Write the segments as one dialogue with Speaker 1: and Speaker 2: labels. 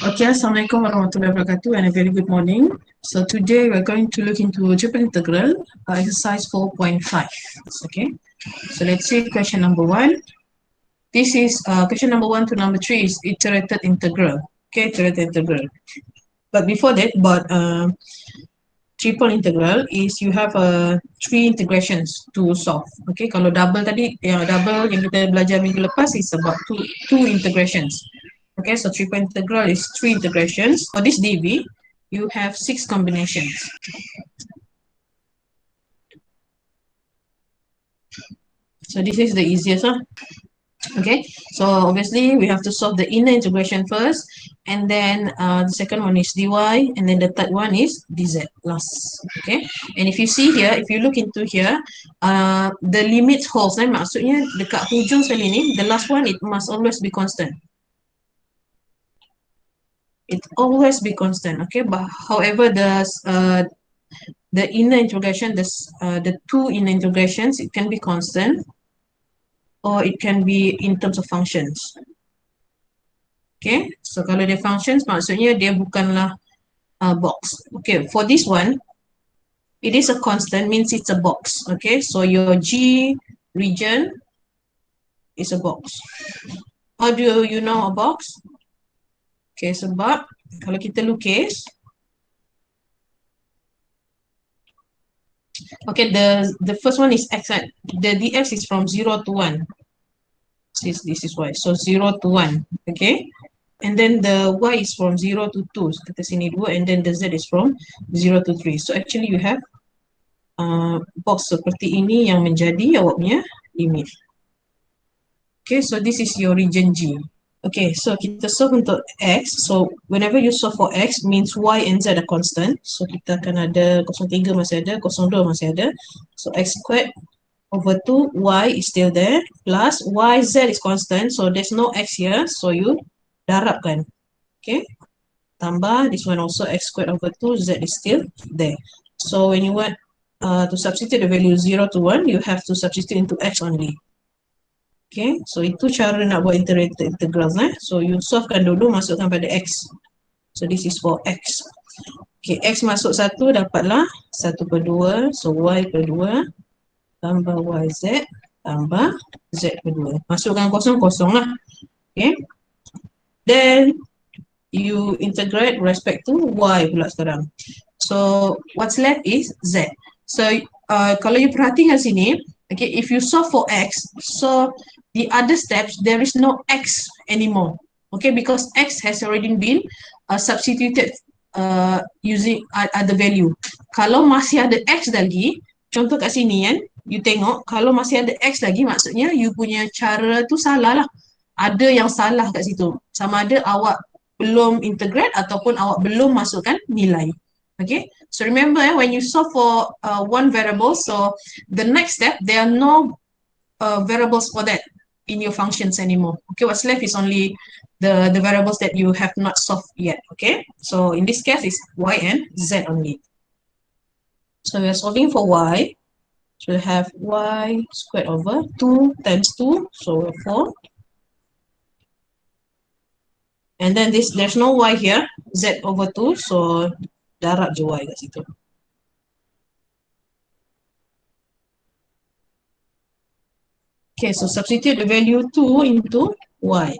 Speaker 1: Okay, Assalamualaikum warahmatullahi wabarakatuh and a very good morning. So today we're going to look into triple integral exercise 4.5. Okay, so let's see question number 1. This is question number 1 to number 3 is iterated integral. Okay, iterated integral. But before that, about triple integral is you have 3 integrations to solve. Okay, kalau double tadi, double yang kita belajar minggu lepas is about two integrations. Okay, so triple integral is 3 integrations. For this dv, you have 6 combinations. So this is the easiest. Okay, so obviously we have to solve the inner integration first, and then the second one is dy, and then the third one is dz last. Okay, and if you see here, if you look into here, the limit holds, maksudnya dekat hujung sekali ni, the last one it must always be constant. It always be constant. Okay, but however the inner integration, the two inner integrations, it can be constant or it can be in terms of functions. Okay, so kalau dia functions, maksudnya dia bukanlah box. Okay, for this one, it is a constant, means it's a box. Okay, so your G region is a box. How do you know a box? Okay, sebab kalau kita lukis, okay, the first one is x, right? The dx is from 0 to 1. This is y. So 0 to 1. Okay. And then the y is from 0 to 2. So kita sini 2. And then the z is from 0 to 3. So actually you have box seperti ini yang menjadi awak punya limit. Okay. So this is your region G. Okay. So kita solve untuk x. So whenever you solve for x means y and z are constant. So kita akan ada 03 masih ada, 02 masih ada. So x squared over 2, y is still there, plus y, z is constant, so there's no x here, so you darabkan. Okay, tambah this one also, x squared over 2, z is still there. So when you want to substitute the value 0 to 1, you have to substitute into x only. Okay, so itu cara nak buat iterated integrals. So you solvekan dulu, masukkan pada x. So this is for x. Okay, x masuk 1, dapatlah 1 per 2, so y per 2, tambah yz tambah z kedua. Masukkan kosong-kosong lah. Okay. Then you integrate respect to y pula sekarang. So what's left is z. So kalau you perhatikan sini, okay, if you solve for x, so the other steps there is no x anymore. Okay, because x has already been substituted using other value. Kalau masih ada x lagi, contoh kat sini kan, you tengok kalau masih ada x lagi, maksudnya you punya cara tu salah lah. Ada yang salah kat situ. Sama ada awak belum integrate ataupun awak belum masukkan nilai. Okay, so remember when you solve for one variable, so the next step there are no variables for that in your functions anymore. Okay, what's left is only the variables that you have not solved yet. Okay, so in this case it's y and z only. So we are solving for y. So we have y squared over 2 times 2, so 4. And then there's no y here, z over 2, so darab je y kat situ. Okay, so substitute the value 2 into y.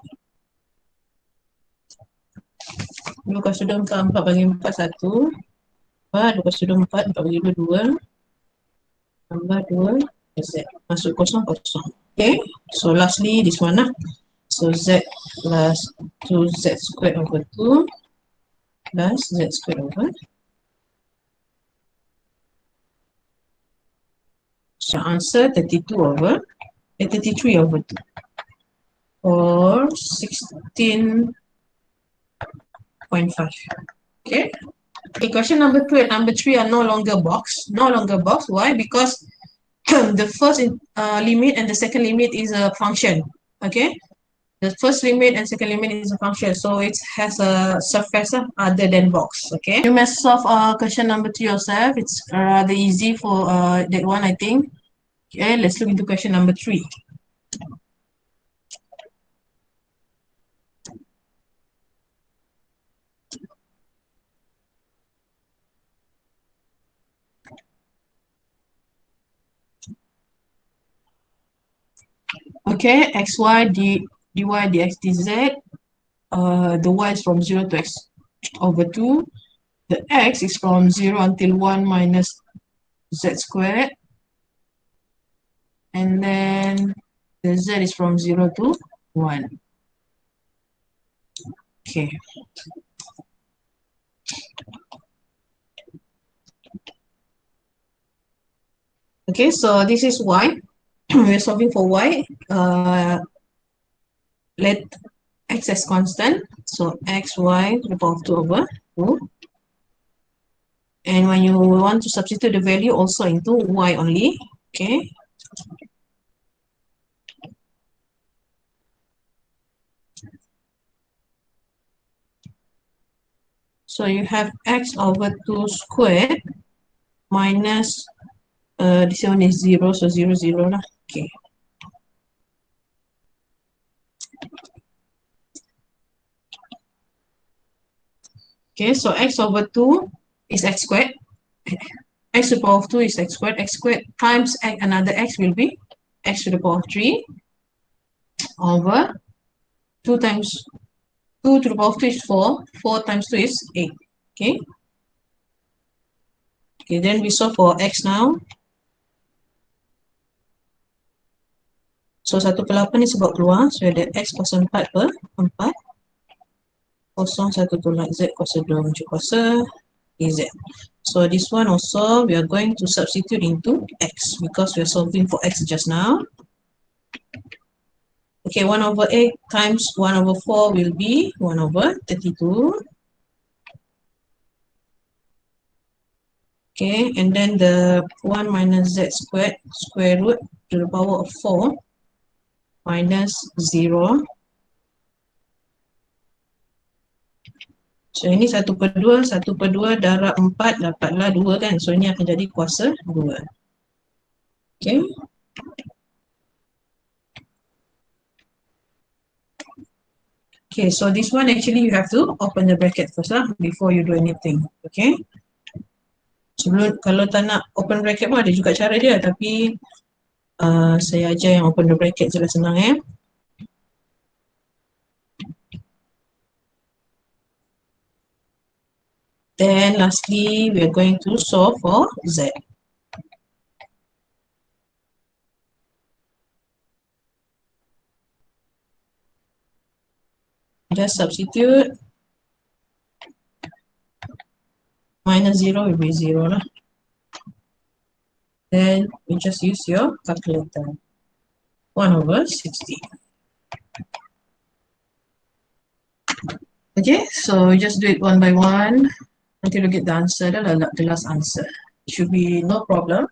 Speaker 1: 2 kuasa 2, 4, 4 bagi 4, 1. 4, 2 kuasa 2, 4, 4 bagi 2, 2. Tambah 2, z. Masuk kosong, kosong. Okay, so lastly this one lah. So z plus 2z squared over 2 plus z squared over. So answer 33 over 2 or 16.5. Okay. Okay, question number 2 and number 3 are no longer box. No longer box. Why? Because the first limit and the second limit is a function. Okay. The first limit and second limit is a function, so it has a surface other than box. Okay. You must solve question number 3 yourself. It's rather easy for that one, I think. Okay, let's look into question number 3. Okay, xy dy dx dz. The y is from 0 to x over 2. The x is from 0 until 1 minus z squared. And then the z is from 0 to 1. Okay. Okay, so this is y. We're solving for y. Let x as constant. So xy to the power of 2 over 2. And when you want to substitute the value also into y only. Okay. So you have x over 2 squared minus, this one is 0, so 0, 0 lah. Okay. Okay, so x over 2 is x squared. X to the power of 2 is x squared. X squared times x, another x will be x to the power of 3 over 2 times 2 to the power of 2 is 4. 4 times 2 is 8. Okay. Okay, then we solve for x now. So 1/8 ni sebab keluar. So ada x kuasa 4 per 4. Kosong 1 tolak z kuasa 2 mencik kuasa z. So this one also we are going to substitute into x because we are solving for x just now. Okay, 1 over 8 times 1 over 4 will be 1 over 32. Okay, and then the 1 minus z squared square root to the power of 4 minus 0. So ini 1/2, 1/2 darab 4 dapatlah 2 kan. So ini akan jadi kuasa 2. Okay. Okay, so this one actually you have to open the bracket first lah before you do anything. Okay. Sebelum, kalau tak nak open bracket pun ada juga cara dia, tapi saya ajar yang open the bracket je lah, senang eh. Then lastly, we are going to solve for z. Just substitute. Minus 0 will be 0 lah. Then you just use your calculator. 1 over 60. Okay, so just do it one by one until you get the answer, the last answer. It should be no problem.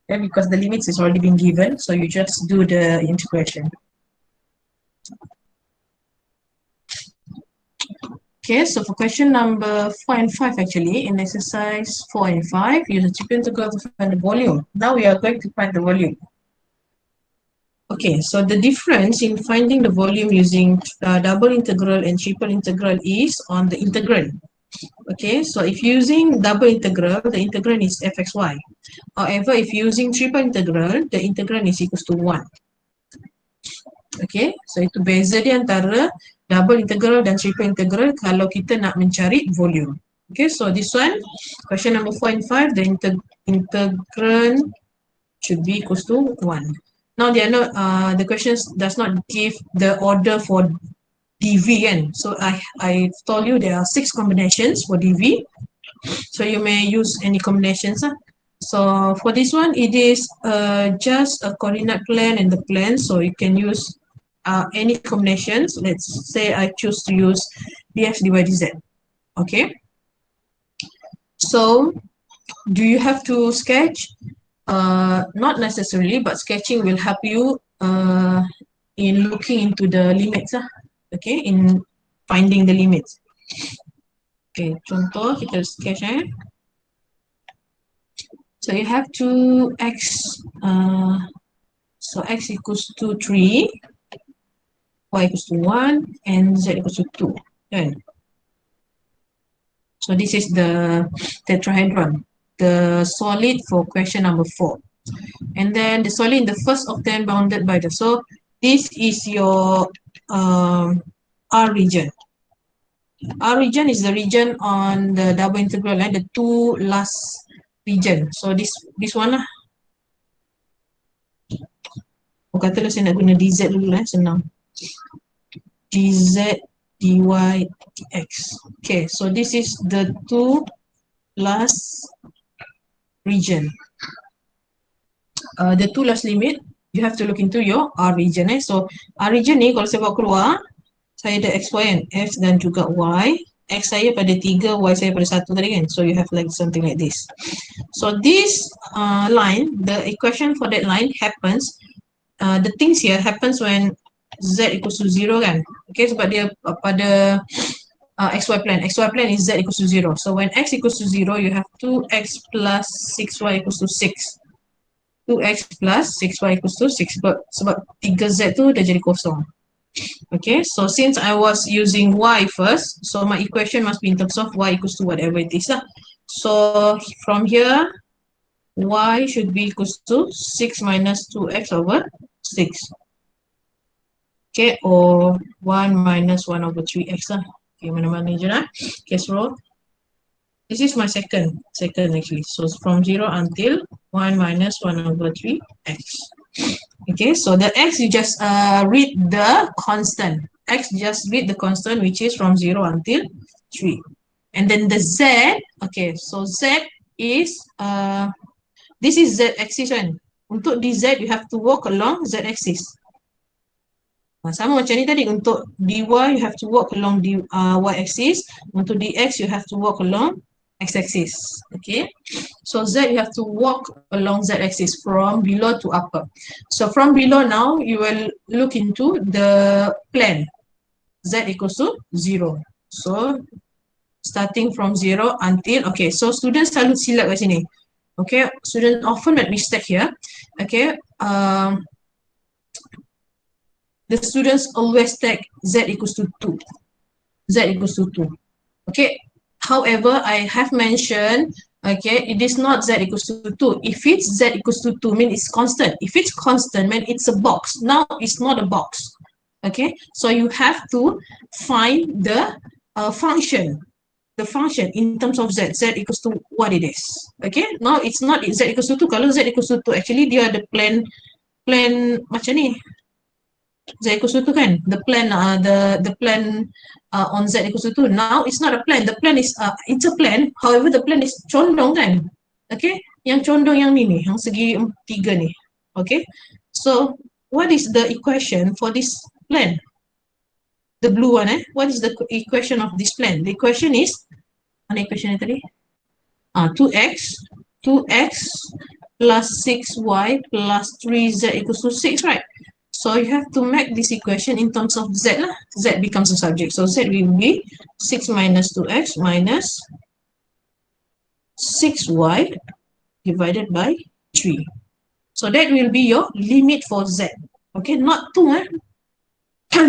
Speaker 1: Okay, because the limits is already been given, so you just do the integration. Okay, so for question number 4 and 5 actually, in exercise 4 and 5, use the triple integral to find the volume. Now we are going to find the volume. Okay, so the difference in finding the volume using double integral and triple integral is on the integrand. Okay, so if using double integral, the integrand is fxy. However, if using triple integral, the integrand is equals to 1. Okay, so itu beza dia antara double integral dan triple integral kalau kita nak mencari volume. Okay, so this one, question number 4 and 5, the integrand should be equals to 1. Now they are not, the questions does not give the order for dv kan. So I told you there are 6 combinations for dv. So you may use any combinations. So for this one, it is just a coordinate plane and the plane. So you can use any combinations. Let's say I choose to use dx dy dz. Okay. So do you have to sketch? Not necessarily, but sketching will help you in looking into the limits. Okay, in finding the limits. Okay, contoh kita sketch So you have 2x, so x equals to 3, y equals to 1, and z equals to 2. Right? So this is the tetrahedron, the solid for question number 4. And then the solid in the first octane bounded by the, so this is your R region. R region is the region on the double integral line, the two last region. So this one lah. Katalah saya nak guna dz dulu lah, senang. dz dy dx. Okay, so this is the two last region. The two last limit, you have to look into your R region. So R region ni kalau saya bawa keluar, saya ada x, y and x dan juga y. X saya pada 3, y saya pada 1 tadi kan. So you have like something like this. So this line, the equation for that line happens, the things here happens when z equals to 0 kan. Okay, sebab dia pada xy plane. Xy plane is z equals to 0. So when x equals to 0, you have 2x plus 6y equals to 6. 2x plus 6y equals to 6. Sebab 3z tu dah jadi kosong. Okay, so since I was using y first, so my equation must be in terms of y equals to whatever it is lah. So from here, y should be equals to 6 minus 2x over 6. Okay, or 1 minus 1 over 3x lah. Okay, mana-mana je lah. Okay, so this is my second actually. So from 0 until 1 minus 1 over 3x. Okay, so the x you just read the constant. X just read the constant which is from 0 until 3. And then the z, okay, so z is, this is z axis one. Untuk dz you have to walk along z axis. Sama macam ni tadi, untuk dy you have to walk along the y axis. Untuk dx you have to walk along x-axis. Okay, so z you have to walk along z-axis from below to upper. So from below now you will look into the plane z equals to 0. So starting from 0 until, okay, so students selalu silap kat sini. Okay, students often make mistake here. Okay, the students always take z equals to 2. Z equals to 2. Okay, however, I have mentioned, okay, it is not z equals to 2. If it's z equals to 2, mean it's constant. If it's constant, mean it's a box. Now it's not a box. Okay, so you have to find the function. The function in terms of z. Z equals to what it is. Okay, now it's not z equals to 2. Kalau z equals to 2, actually dia ada plan macam ni. Z equals to 2 kan, the plan on z equals to 2. Now it's not a plan, the plan is it's a plan, however the plan is condong kan. Okay, yang condong yang ni yang segi 3 ni. Okay, so what is the equation for this plan? The blue one, what is the equation of this plan? The equation is, mana equation ni tadi? 2x plus 6y plus 3z equals to 6, right? So you have to make this equation in terms of z lah. Z becomes a subject. So z will be 6 minus 2x minus 6y divided by 3. So that will be your limit for z. Okay, not 2,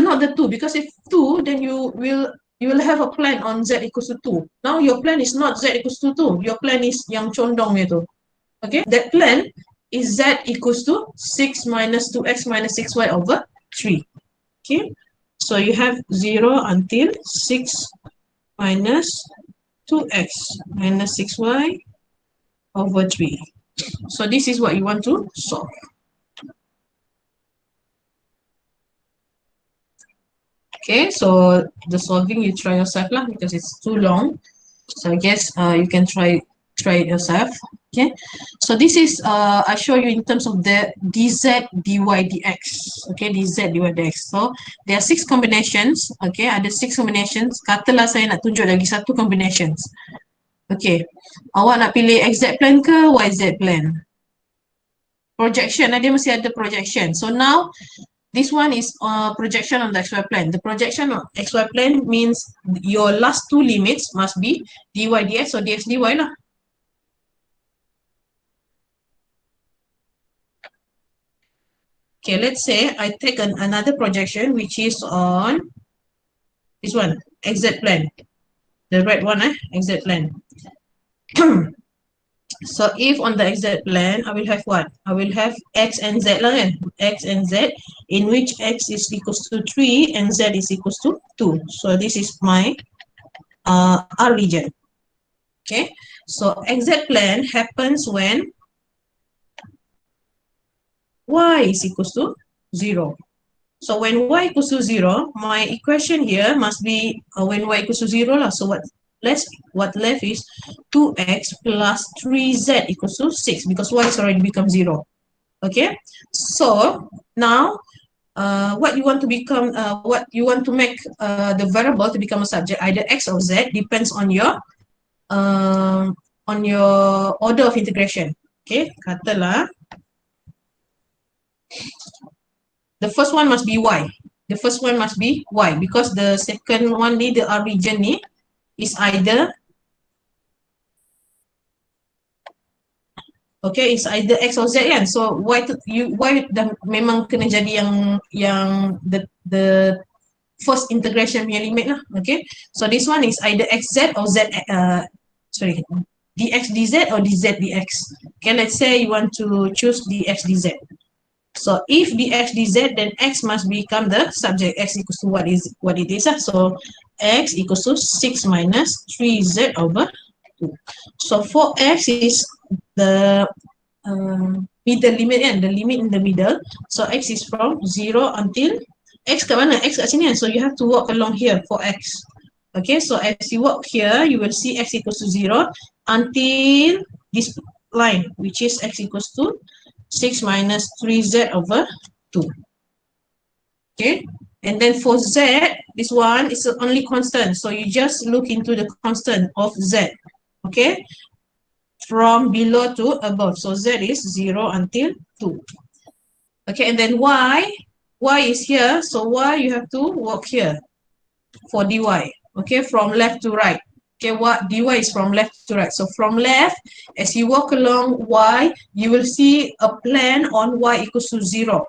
Speaker 1: not the 2, because if 2, then you will have a plan on z equals to 2. Now your plan is not z equals to 2. Your plan is yang condong itu. Okay, that plan is z equals to 6 minus 2x minus 6y over 3. Okay, so you have 0 until 6 minus 2x minus 6y over 3. So this is what you want to solve. Okay, so the solving you try yourself lah, because it's too long. So I guess you can try it yourself. Okay, so this is I show you in terms of the dz dy dx. Okay, dz dy dx. So there are 6 combinations. Okay, ada 6 combinations. Katalah saya nak tunjuk lagi satu combinations. Okay, awak nak pilih xz plan ke yz plan? Projection, dia mesti ada projection. So now this one is projection on the xy plane. The projection on xy plane means your last 2 limits must be dy dx or dx dy lah. Okay, let's say I take another projection which is on this one, xz plane. The red one, xz plane. So if on the XZ plan, I will have what? I will have X and Z lah kan? X and Z, in which X is equals to 3 and Z is equals to 2. So this is my R region. Okay, so XZ plan happens when Y is equals to 0. So when Y equals to 0, my equation here must be when Y equals to 0 lah. So what left is 2x plus 3z equals to 6 because Y is already become 0. Okay, so now what you want to become, what you want to make the variable to become a subject, either X or Z, depends on your order of integration. Okay, katalah the first one must be Y. The first one must be Y because the second one ni, the R region ni, is either it's either X or Z kan. So Y dah memang kena jadi yang the first integration punya limit lah. Okay, so this one is either XZ or Z, dx dz or dz dx. Okay, let's say you want to choose dx dz. So if dx dz, then x must become the subject. X equals to what it is. So x equals to 6 minus 3z over 2. So for x is the middle limit kan, the limit in the middle. So x is from 0 until x kat mana? X kat sini kan. So you have to walk along here for x. Okay, so as you walk here, you will see x equals to 0 until this line, which is x equals to 6 minus 3z over 2. Okay, and then for z, this one is only constant. So you just look into the constant of z. Okay, from below to above. So z is 0 until 2. Okay, and then y is here. So y you have to walk here for dy. Okay, from left to right. Okay, what dy is from left to right. So from left, as you walk along y, you will see a plan on y equals to 0.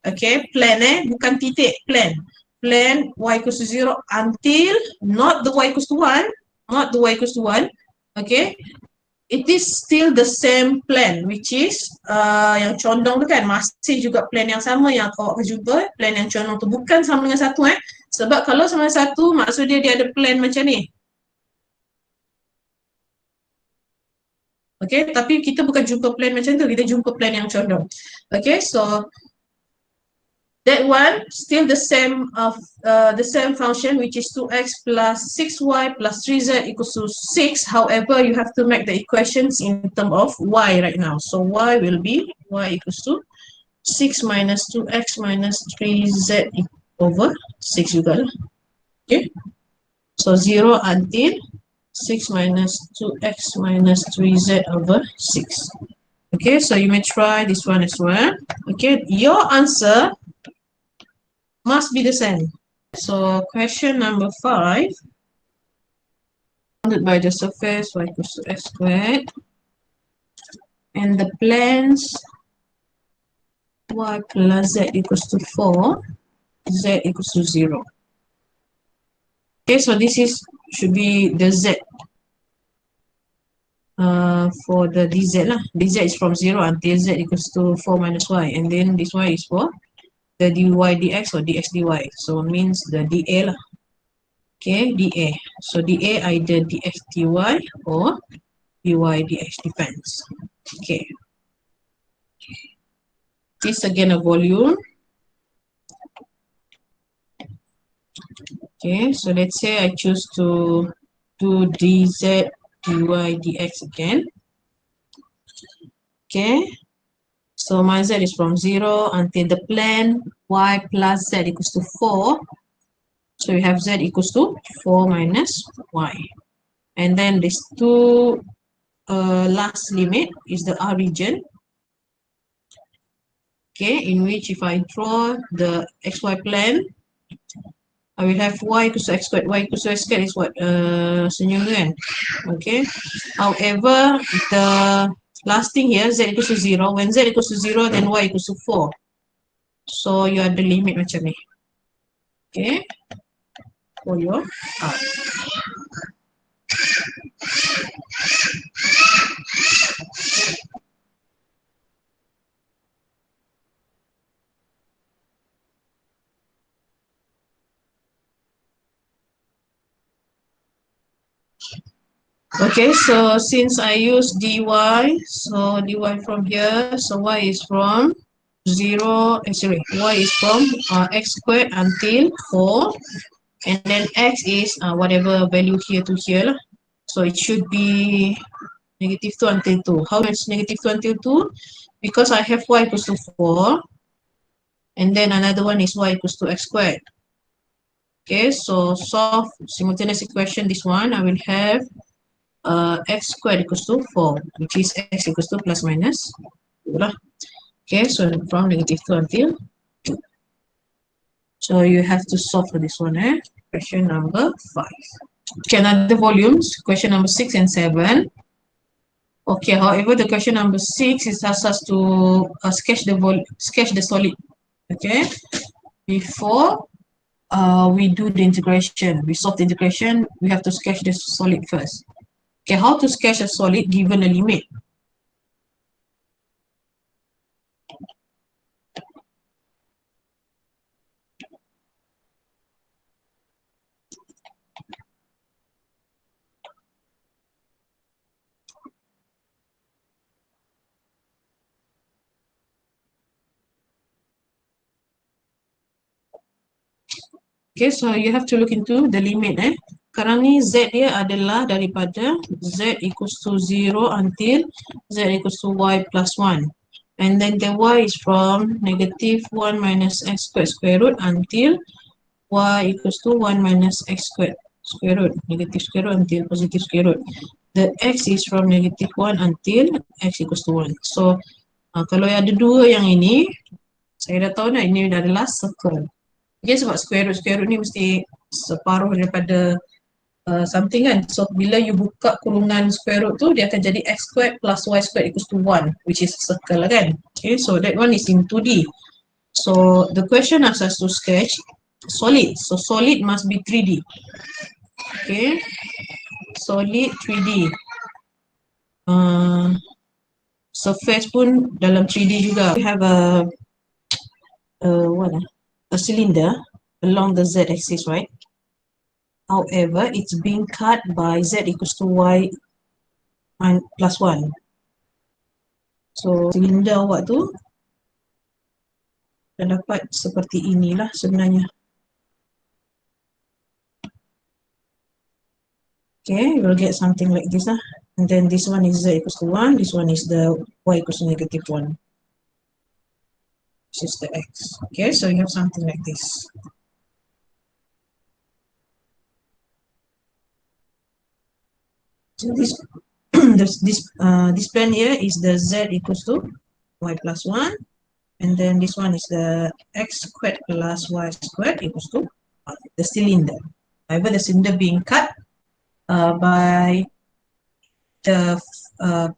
Speaker 1: Okay, plan bukan titik, plan. Plan y equals to 0 until not the y equals to 1, not the y equals to 1. Okay, it is still the same plan, which is yang condong tu kan, masih juga plan yang sama yang awak jumpa. Plan yang condong tu bukan sama dengan 1 sebab kalau sama dengan 1 maksud dia ada plan macam ni. Okay, tapi kita bukan jumpa plan macam tu, kita jumpa plan yang condong. Okay, so that one still the same function, which is 2x plus 6y plus 3z equals to 6. However, you have to make the equations in terms of y right now. So y will be y equals to 6 minus 2x minus 3z over 6 juga lah. Okay, so 0 until 6 minus 2x minus 3z over 6. Okay, so you may try this one as well. Okay, your answer must be the same. So question number 5, bounded by the surface y equals to x squared, and the plans y plus z equals to 4, z equals to 0. Okay, so this should be the z for the dz lah. Dz is from 0 until z equals to 4 minus y, and then this y is for the dy dx or dx dy. So means the dA lah. Okay, dA. So dA either dx dy or dy dx, depends. Okay. This again a volume. Okay, so let's say I choose to do dz dy dx again. Okay, so my z is from 0 until the plan y plus z equals to 4. So you have z equals to 4 minus y. And then this two last limit is the R region. Okay, in which if I draw the xy plan, I will have y equals to x squared. Y equals to x squared is what? Senyum kan? Okay. However, the last thing here, z equals to 0. When z equals to 0, then y equals to 4. So you have the limit macam ni. Okay. For your R. Okay, so since I use dy, so dy from here, so y is from 0, y is from x squared until 4, and then x is whatever value here to here. So it should be negative 2 until 2. How much negative 2 until 2? Because I have y equals to 4, and then another one is y equals to x squared. Okay, so solve simultaneous equation, this one, I will have x squared equals to 4, which is x equals to plus minus 2 lah. Okay, so from negative 2 until 2. So you have to solve for this one, question number 5. Okay, another volumes, question number 6 and 7. Okay, however, the question number 6 is asks us to sketch the solid. Okay, before we do the integration, we solve the integration, we have to sketch the solid first. Okay, how to sketch a solid given a limit? Okay, so you have to look into the limit. Sekarang ni Z dia adalah daripada Z equals to 0 until Z equals to Y plus 1. And then the Y is from negative 1 minus X squared square root until Y equals to 1 minus X squared square root. Negative square root until positive square root. The X is from negative 1 until X equals to 1. So, kalau ada dua yang ini, saya dah tahu dah ini adalah circle. Okay, sebab square root ni mesti separuh daripada something kan. So bila you buka kurungan square root tu, dia akan jadi x squared plus y squared equals to 1, which is circle lah kan. Okay, so that one is in 2D. So the question asks us to sketch solid. So solid must be 3D. Okay, solid 3D. Surface pun dalam 3D juga. We have a cylinder along the z-axis, right? However, it's being cut by z equals to y plus 1. So, silinder awak tu dah dapat seperti inilah sebenarnya. Okay, you'll get something like this lah. And then this one is z equals to 1, this one is the y equals to negative 1. This is the x. Okay, so you have something like this. So this plan here is the z equals to y plus 1, and then this one is the x squared plus y squared equals to the cylinder. However, the cylinder being cut by the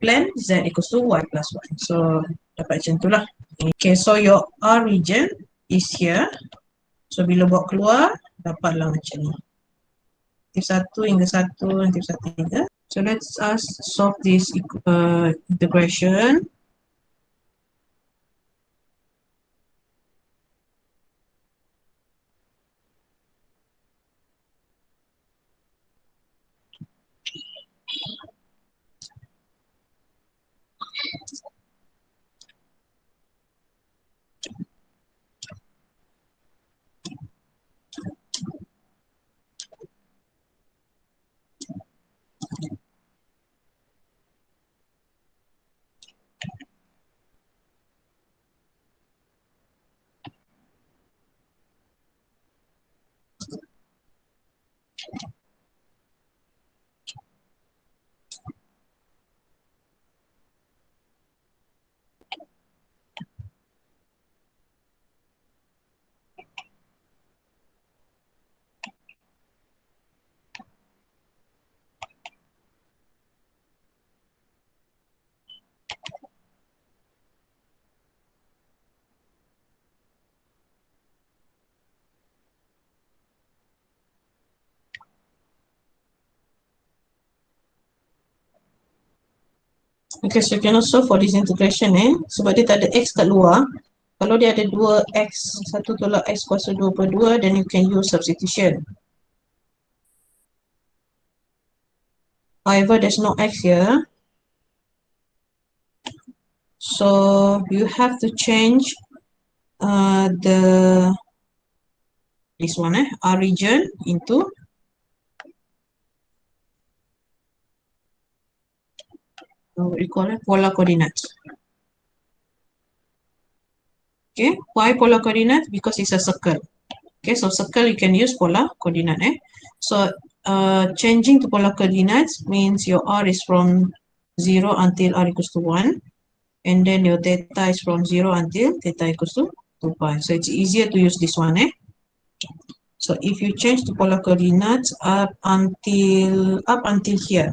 Speaker 1: plan z equals to y plus 1. So dapat macam tu lah. Okay, so your R region is here. So bila buat keluar, dapatlah macam ni. Negatif 1 hingga 1, negatif 1 hingga. So let's solve this integration. Okay, so you can also for this integration sebab dia tak ada x kat luar. Kalau dia ada 2x, 1 tolak x kuasa 2/2, then you can use substitution. However, there's no x here. So you have to change this one, R region into what we call it, polar coordinates. Okay, why polar coordinates? Because it's a circle. Okay, so circle you can use polar coordinate. So changing to polar coordinates means your R is from 0 until R equals to 1. And then your theta is from 0 until theta equals to 2 pi. So it's easier to use this one. So if you change to polar coordinates up until here.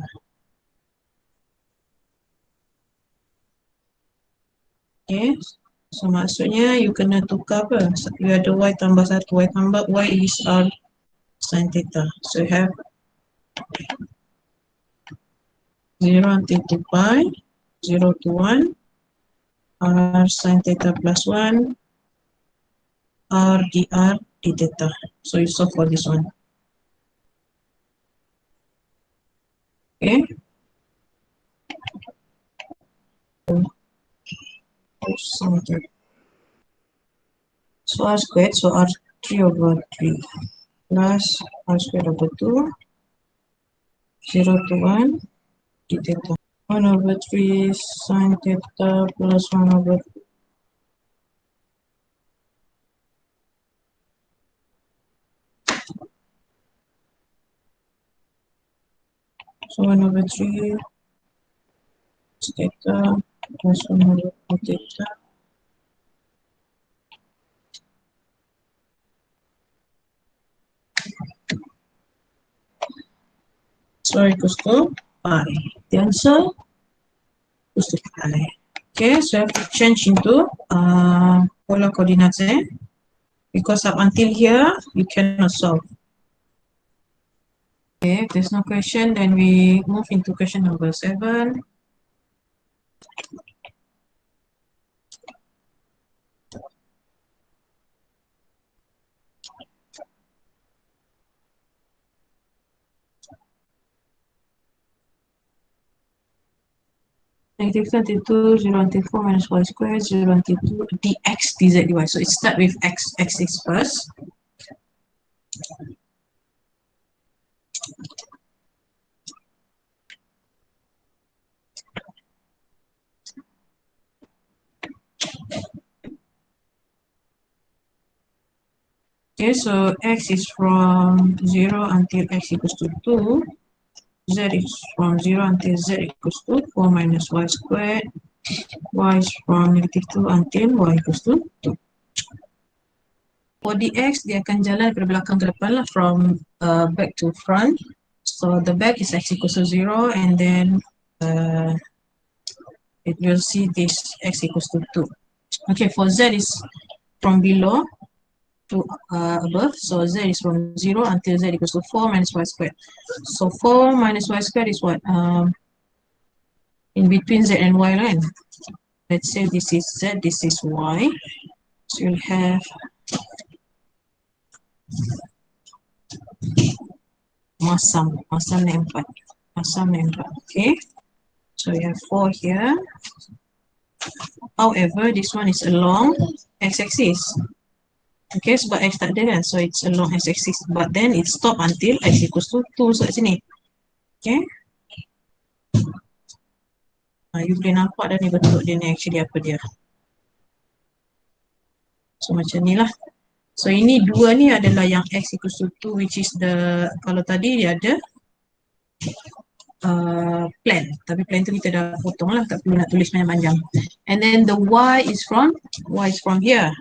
Speaker 1: Okay. So maksudnya you kena tukar apa? You ada y tambah 1, y tambah y is r sin theta. So you have 0 until 2 pi, 0 to 1, r sin theta plus 1, r dr d theta. So you solve for this one. Okay. So r squared, so r 3 over 3 plus r squared over 2, 0 to 1, d theta. 1 over 3 sin theta plus 1 over 3. So 1 over 3 theta plus 1 over 2 theta. So equals to pi. The answer is to pi. Okay, so I have to change into polar coordinates because up until here you cannot solve. Okay, if there's no question, then we move into question number 7. Negative 32, 0 until 4 minus y squared, 0 until 2, dx, dz, dy. So it starts with x axis first. Okay, so x is from 0 until x equals to 2. Z is from 0 until z equals to 4 minus y squared. Y is from negative 2 until y equals to 2. For dx, dia akan jalan dari belakang ke depan lah, from back to front. So the back is x equals to 0, and then it will see this x equals to 2. Okay, for z is from below to above. So z is from 0 until z equals to 4 minus y squared. So 4 minus y squared is what? In between z and y line. Let's say this is z, this is y. So you'll have masam ni 4. Masam ni 4. Okay. So you have 4 here. However, this one is along x-axis. Okay, sebab x tak ada kan, so it's along x-axis. But then it stop until x equals to 2. So kat sini. Okay. You boleh nampak dah ni bentuk dia ni actually apa dia. So macam ni lah. So ini dua ni adalah yang x equals to 2, which is the, kalau tadi dia ada plan. Tapi plan tu kita dah potong lah, tak perlu nak tulis panjang-panjang. And then the y is from here.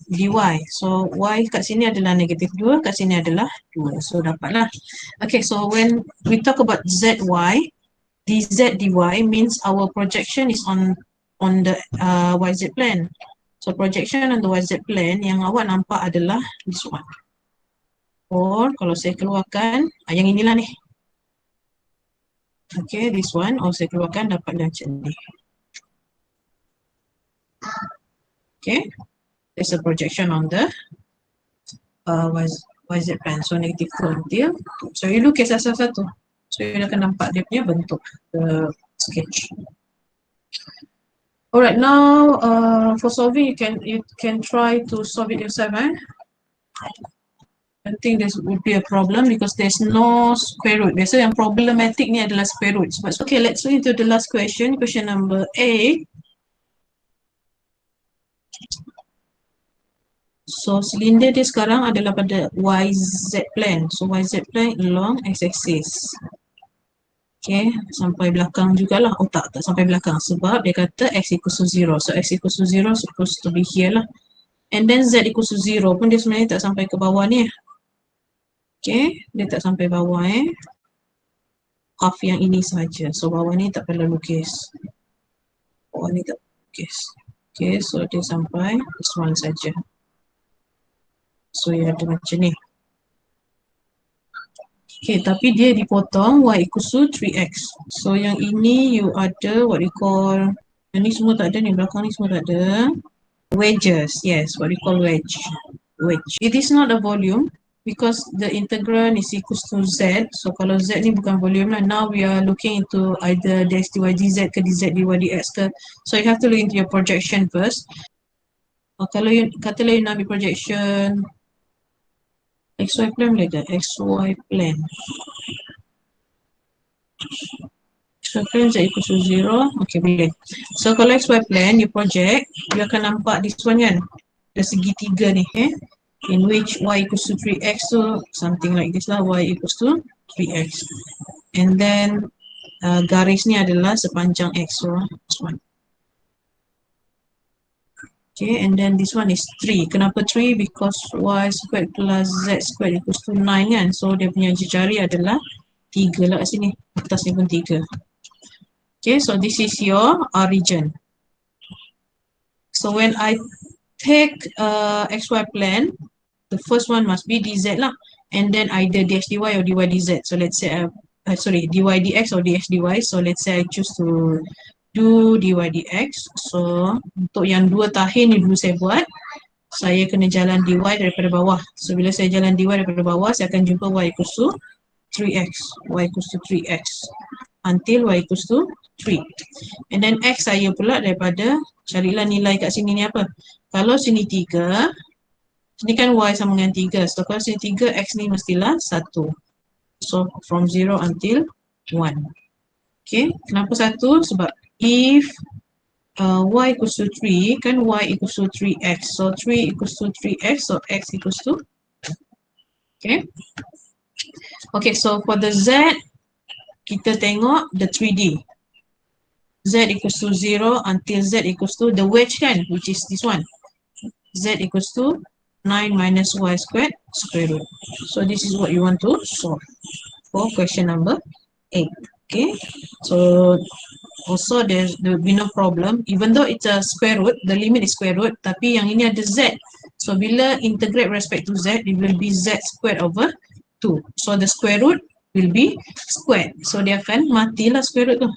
Speaker 1: dy. So y kat sini adalah negative 2, kat sini adalah 2. So dapatlah. Okay, so when we talk about zy, dz dy means our projection is on the yz plane. So projection on the yz plane yang awak nampak adalah this one. Or kalau saya keluarkan, yang inilah ni. Okay, this one. Or saya keluarkan dapat macam ni. Okay, there's a projection on the yz plane. So negative 4 until 2. So you look at satu-satu. So you akan nampak dia punya bentuk sketch. Alright, now for solving you can try to solve it yourself. I think this would be a problem because there's no square root. Biasa yang problematic ni adalah square root. Okay, let's go into the last question. Question number 8. So silinder dia sekarang adalah pada YZ plane. So YZ plane along x-axis. Okay, sampai belakang jugalah. Oh tak sampai belakang sebab dia kata x equals to 0. So x equals to 0 supposed to be here lah. And then z equals to 0 pun dia sebenarnya tak sampai ke bawah ni. Okay, dia tak sampai bawah half yang ini saja. So bawah ni tak perlu lukis. Bawah ni tak perlu lukis. Okay, so dia sampai this one saja. So ya ada macam ni. Okay, tapi dia dipotong y equals to 3x. So yang ini you ada what you call, yang ni semua tak ada, ni belakang ni semua tak ada. Wedges, yes, what you call wedge. It is not a volume because the integral is equals to z. So kalau z ni bukan volume lah. Now we are looking into either dx dy dz ke dz dy dx ke. So you have to look into your projection first. Kalau you katalah you nak ambil projection xy plane boleh tak? xy plane. xy plane z equals to 0. Okay, boleh. So kalau xy plane you project, you akan nampak this one kan? Ada segitiga ni in which y equals to 3x, so something like this lah, y equals to 3x. And then garis ni adalah sepanjang x, so this one. Okay, and then this one is 3. Kenapa 3? Because y squared plus z squared equals to 9 kan. So dia punya jari adalah 3 lah kat sini. Atas ni pun 3. Okay, so this is your origin. So when I take xy plane, the first one must be dz lah. And then either dx dy or dy dz. So let's say, dy dx or dx dy. So let's say I choose to do dy dx. So untuk yang dua tahun ni dulu saya buat, saya kena jalan dy daripada bawah. So bila saya jalan dy daripada bawah, saya akan jumpa y equals to 3x. Y equals to 3x. Until y equals to 3. And then x saya pula daripada, carilah nilai kat sini ni apa. Kalau sini 3, sini kan y sama dengan 3. So kalau sini 3, x ni mestilah 1. So from 0 until 1. Okay, kenapa 1? Sebab if y equals to 3, kan y equals to 3x. So 3 equals to 3x, so x equals to, okay. Okay, so for the z, kita tengok the 3D. Z equals to 0 until z equals to the wedge kan, which is this one. Z equals to 9 minus y squared square root. So this is what you want to solve for question number 8. Okay, so also there will be no problem even though it's a square root, the limit is square root, tapi yang ini ada z. So bila integrate respect to z, it will be z squared over 2. So the square root will be squared. So dia akan matilah square root tu.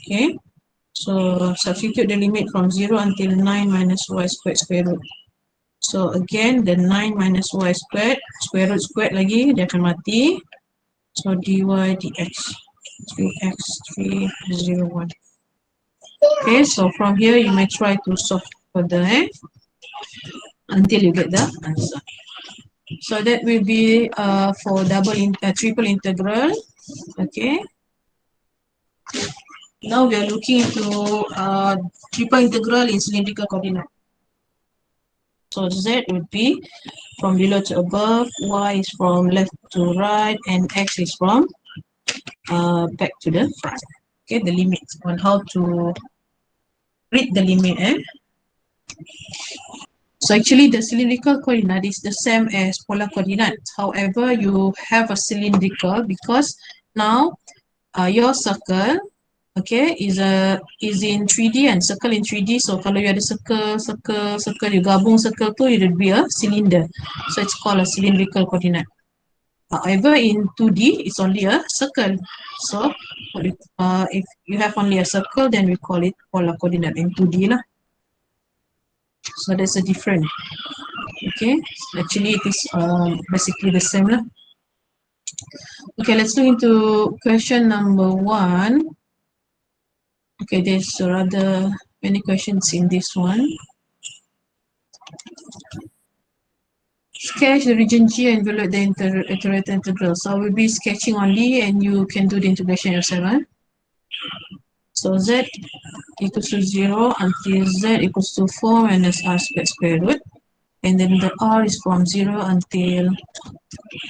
Speaker 1: Okay, so substitute the limit from 0 until 9 minus y squared square root. So again, the 9 minus y squared, square root squared lagi, dia akan mati. So dy dx, 3x, 3, 0, 1. Okay, so from here you may try to solve further until you get the answer. So that will be for triple integral. Okay. Now we are looking into triple integral in cylindrical coordinate. So z would be from below to above, y is from left to right, and x is from back to the front. Okay, the limits on how to read the limit. So actually the cylindrical coordinate is the same as polar coordinate. However, you have a cylindrical because now your circle, okay, is in 3D and circle in 3D. So kalau you ada circle, you gabung circle tu, it will be a cylinder. So it's called a cylindrical coordinate. However, in 2D, it's only a circle. So if you have only a circle, then we call it polar coordinate in 2D lah. So there's a difference. Okay, actually it is basically the same lah. Okay, let's look into question number 1. Okay, there's rather many questions in this one. Sketch the region G and evaluate the iterator integral. So I will be sketching only and you can do the integration yourself. Huh? So Z equals to 0 until Z equals to 4 minus R square root. And then the R is from 0 until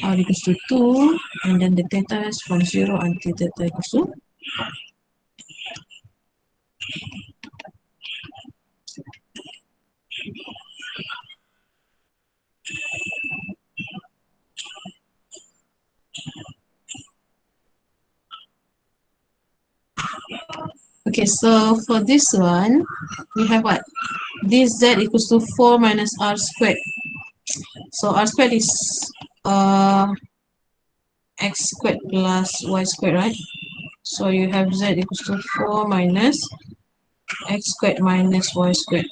Speaker 1: R equals to 2. And then the theta is from 0 until theta equals to. Okay, so for this one, we have what? This Z equals to 4 minus R squared. So R squared is x squared plus y squared, right? So you have Z equals to 4 minus x squared minus y squared.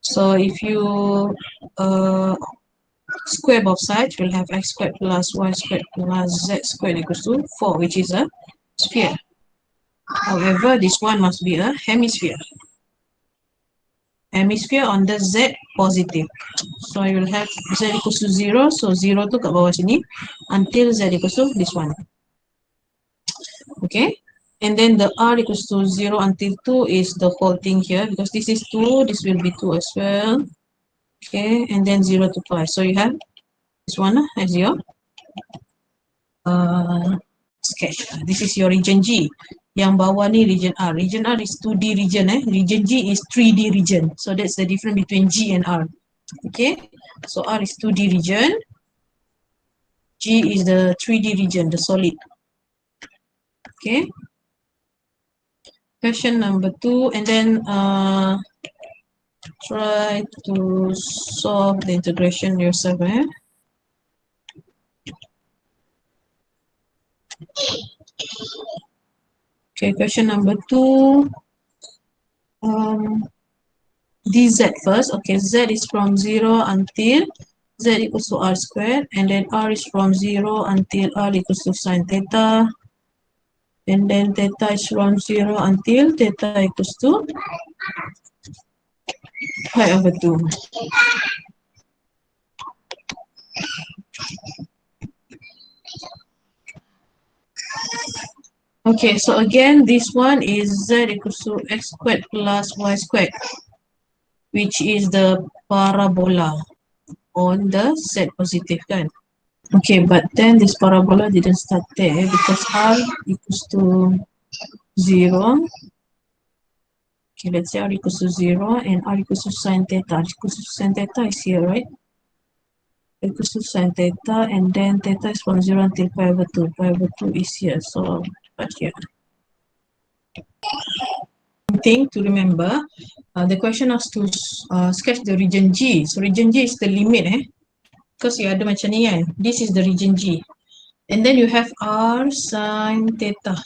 Speaker 1: So if you square both sides, we'll have x squared plus y squared plus z squared equals to 4, which is a sphere. However, this one must be a hemisphere. Hemisphere on the z positive. So you will have z equals to 0. So 0 tu kat bawah sini until z equals to this one. Okay. And then the r equals to 0 until 2 is the whole thing here. Because this is 2, this will be 2 as well. Okay. And then 0 to 5. So you have this one as your sketch. This is your region G. Yang bawah ni region R. Region R is 2D region. Region G is 3D region. So that's the difference between G and R. Okay. So R is 2D region. G is the 3D region, the solid. Okay. Question number 2. And then try to solve the integration yourself. Okay, question number 2. dz first. Okay, z is from 0 until z equals to r squared, and then r is from 0 until r equals to sine theta, and then theta is from 0 until theta equals to pi over 2. Okay, so again, this one is z equals to x squared plus y squared, which is the parabola on the z positive kan. Okay, but then this parabola didn't start there because r equals to 0. Okay, let's say r equals to 0 and r equals to sine theta. R equals to sine theta is here, right? R equals to sine theta, and then theta is from 0 until pi over 2. Pi over 2 is here, so right here. Thing to remember, the question asks to sketch the region G. So region G is the limit, because you ada macam ni kan. This is the region G. And then you have r sine theta.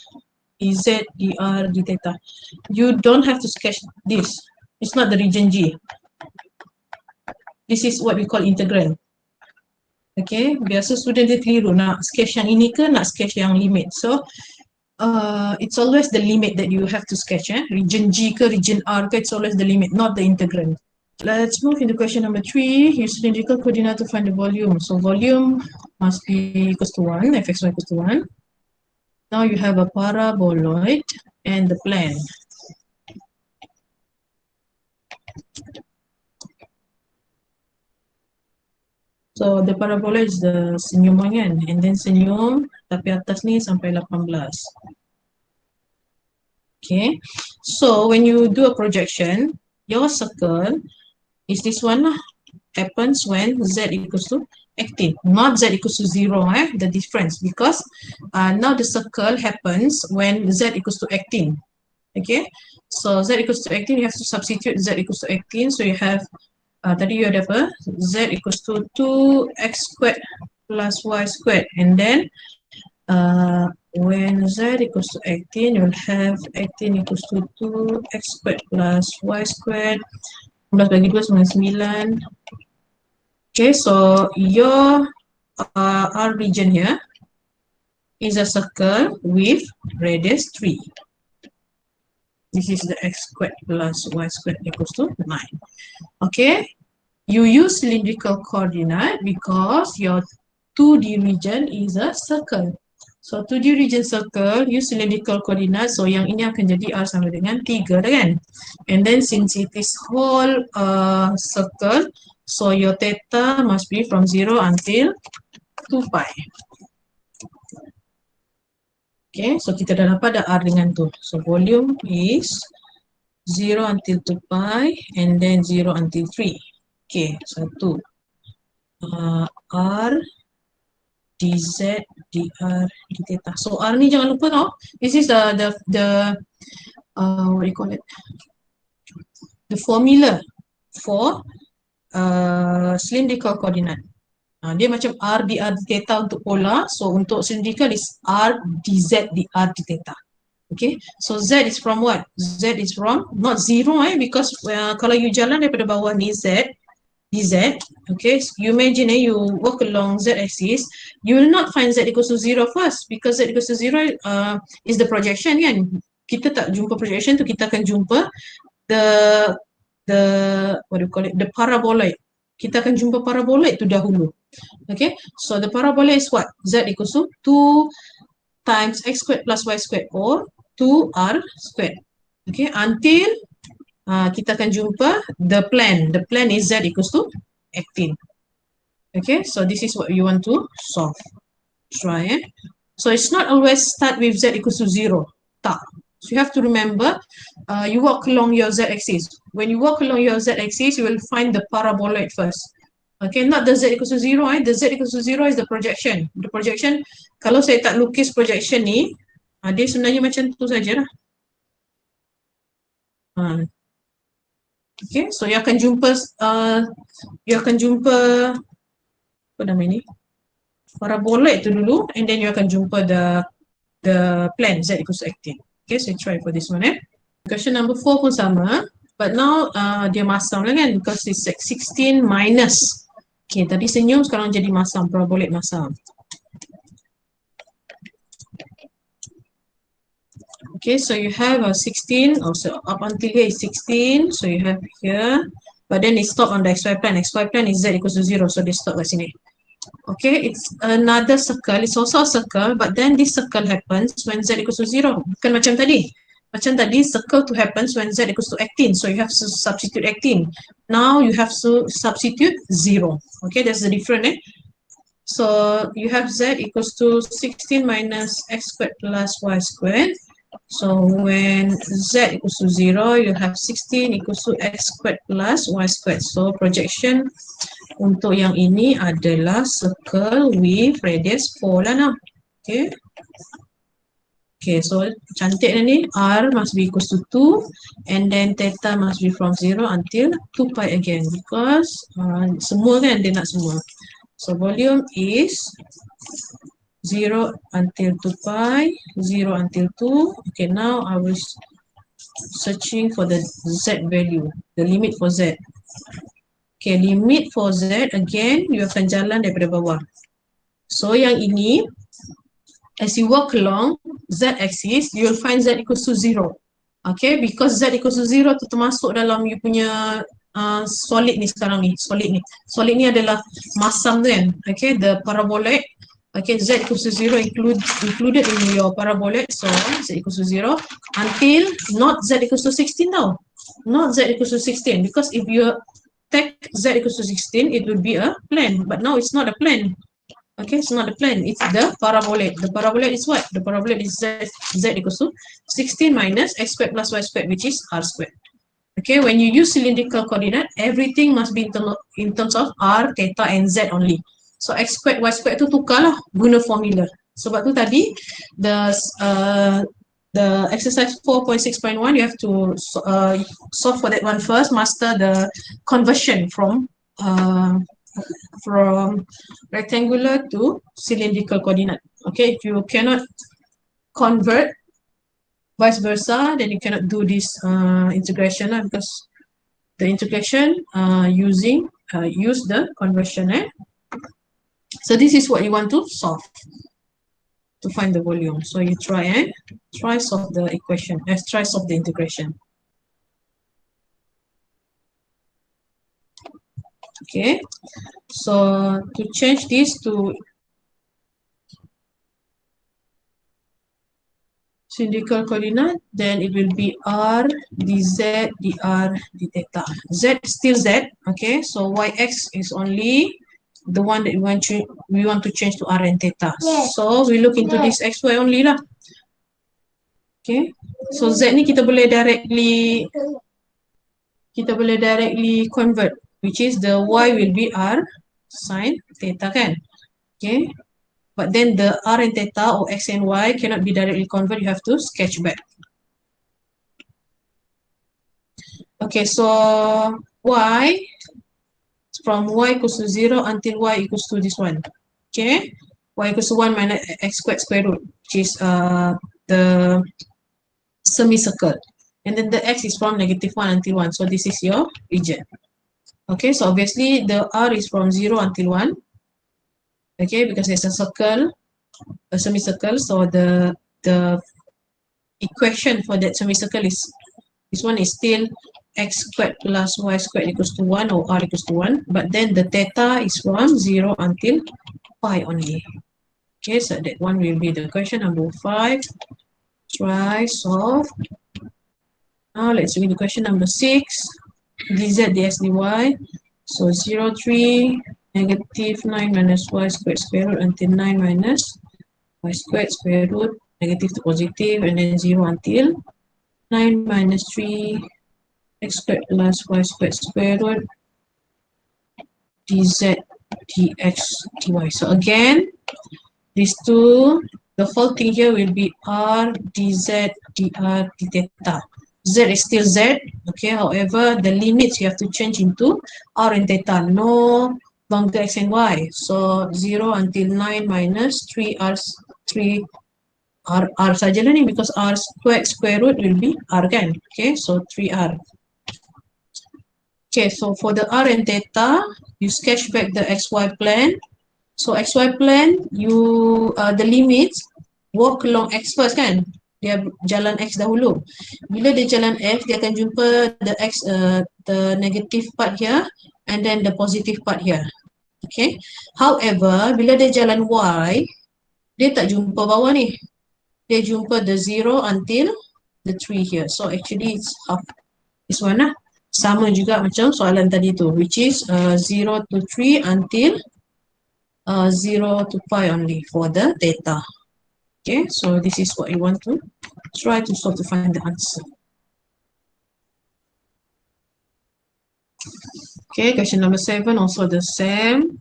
Speaker 1: dz dr d theta. You don't have to sketch this. It's not the region G. This is what we call integral. Okay, biasa student dia keliru nak sketch yang ini ke nak sketch yang limit. So it's always the limit that you have to sketch. Region G ke region R ke, it's always the limit, not the integral. Let's move into question number 3. Use cylindrical coordinate to find the volume. So volume must be equals to 1, fxy equals to 1. Now you have a paraboloid and the plane. So the parabola is the senyum kan, and then senyum tapi atas ni sampai 18. Okay, so when you do a projection, your circle is this one lah. Happens when z equals to 18, not z equals to 0, the difference, because now the circle happens when z equals to 18. Okay, so z equals to 18, you have to substitute z equals to 18, so you have tadi you ada apa? Z equals to 2x squared plus y squared, and then when z equals to 18, you'll have 18 equals to 2x squared plus y squared, 16 bagi 2 99. Okay, so your R region here is a circle with radius 3. This is the x squared plus y squared equals to 9. Okay, you use cylindrical coordinate because your 2D region is a circle. So 2D region circle, use cylindrical coordinate. So yang ini akan jadi R sama dengan 3 kan? And then since it is whole circle, so your theta must be from 0 until 2 pi. Okay, so kita dah dapat dah R dengan tu. So volume is 0 until 2 pi and then 0 until 3. Okay, satu. R dz dr d theta. So R ni jangan lupa tau. This is the what do you call it? The formula for cylindrical coordinate. Dia macam R dr d theta untuk polar. So untuk cylindrical is R dz dr d theta. Okay, so Z is from what? Z is from not 0 because kalau you jalan daripada bawah ni Z, dz, okay, so you imagine you walk along Z axis, you will not find Z equals to 0 first because Z equals to 0 is the projection kan. Kita tak jumpa projection tu, kita akan jumpa the what do you call it, the paraboloid. Kita akan jumpa paraboloid tu dahulu. Okay, so the paraboloid is what? Z equals to 2 times x squared plus y squared or 2r squared. Okay, until kita akan jumpa the plan. The plan is Z equals to 18. Okay, so this is what you want to solve. Try So it's not always start with Z equals to 0. Tak. So you have to remember, you walk along your Z axis. When you walk along your Z axis, you will find the paraboloid first. Okay, not the Z equals to 0. The Z equals to 0 is the projection. The projection, kalau saya tak lukis projection ni, dia sebenarnya macam tu sajalah. Okay, so you akan jumpa apa nama ni? Paraboloid tu dulu, and then you akan jumpa the plan Z equals to 18. Okay, so try for this one. Question number 4 pun sama, but now dia masam lah kan, because it's like 16 minus. Okay, tadi senyum, sekarang jadi masam, paraboloid masam. Okay, so you have a 16, so up until here is 16, so you have here, but then it stop on the xy plan. Xy plan is Z equals to 0, so they stop kat sini. Okay, it's another circle, it's also a circle, but then this circle happens when Z equals to 0. Bukan macam tadi. Macam tadi, circle to happens when Z equals to 18, so you have to substitute 18. Now you have to substitute 0. Okay, that's the difference. So you have Z equals to 16 minus x squared plus y squared. So when Z equals to 0, you have 16 equals to x squared plus y squared. So projection untuk yang ini adalah circle with radius 4 lah nah. Okay. Okay, so cantik lah ni. R must be equals to 2 and then theta must be from 0 until 2 pi again because semua kan dia nak semua. So volume is 0 until 2 pi, 0 until 2. Okay, now I was searching for the Z value, the limit for Z. Okay, limit for Z, again, you akan jalan daripada bawah. So yang ini, as you walk along Z axis, you will find Z equals to 0. Okay, because Z equals to 0 tu termasuk dalam you punya solid ni sekarang ni, solid ni. Solid ni adalah masam tu kan. Okay, the paraboloid. Okay, Z equals to 0 included in your paraboloid. So Z equals to 0 until not Z equals to 16 tau. Not Z equals to 16 because if you take Z equals to 16, it would be a plan. But now it's not a plan. Okay, it's not a plan. It's the paraboloid. The paraboloid is what? The paraboloid is Z equals to 16 minus x squared plus y squared, which is r squared. Okay, when you use cylindrical coordinate, everything must be in terms of r, theta, and z only. So x squared, y squared tu tukarlah guna formula. Sebab tu tadi the exercise 4.6.1 you have to solve for that one first, master the conversion from rectangular to cylindrical coordinate. Okay, if you cannot convert vice versa, then you cannot do this integration because the integration use the conversion. So this is what you want to solve to find the volume. So you try solve the equation, try solve the integration. Okay, so to change this to cylindrical coordinate, then it will be r dz dr d theta. Z still z. Okay, so yx is only the one that we want to change to r and theta. Yes. So we look into this xy only lah. Okay, so z ni kita boleh directly convert, which is the y will be r sin theta kan. Okay, but then the r and theta or x and y cannot be directly converted. You have to sketch back. Okay, so y from y equals to 0 until y equals to this one. Okay, y equals to 1 minus x squared square root, which is the semicircle. And then the x is from -1 until 1. So this is your region. Okay, so obviously the r is from 0 until 1. Okay, because it's a circle, a semicircle. So the equation for that semicircle is, this one is still x squared plus y squared equals to 1 or r equals to 1. But then the theta is from 0 until pi only. Okay, so that one will be the question number 5. Try solve. Now let's read the question number 6. dz dx dy. So 0, 3, negative 9 minus y squared square root until 9 minus y squared square root, negative to positive, and then 0 until 9 minus 3 x squared plus y squared square root dz dx dy. So again, these two, the whole thing here will be r dz dr d theta. Z is still Z, okay, however the limits you have to change into r and theta, no longer x and y. So 0 until 9 minus 3r saja lah ni, because r squared square root will be r kan. Okay, so 3r. Okay, so for the r and theta, you sketch back the xy plane. So xy plane, you the limits walk along x first kan. Dia jalan x dahulu. Bila dia jalan x, dia akan jumpa the x, the negative part here, and then the positive part here. Okay. However, bila dia jalan y, dia tak jumpa bawah ni. Dia jumpa the 0 until the 3 here. So actually it's half this one lah. Sama juga macam soalan tadi tu, which is 0 to 3 until 0 to pi only for the theta. Okay, so this is what you want to try to solve to find the answer. Okay, question number 7 also the same.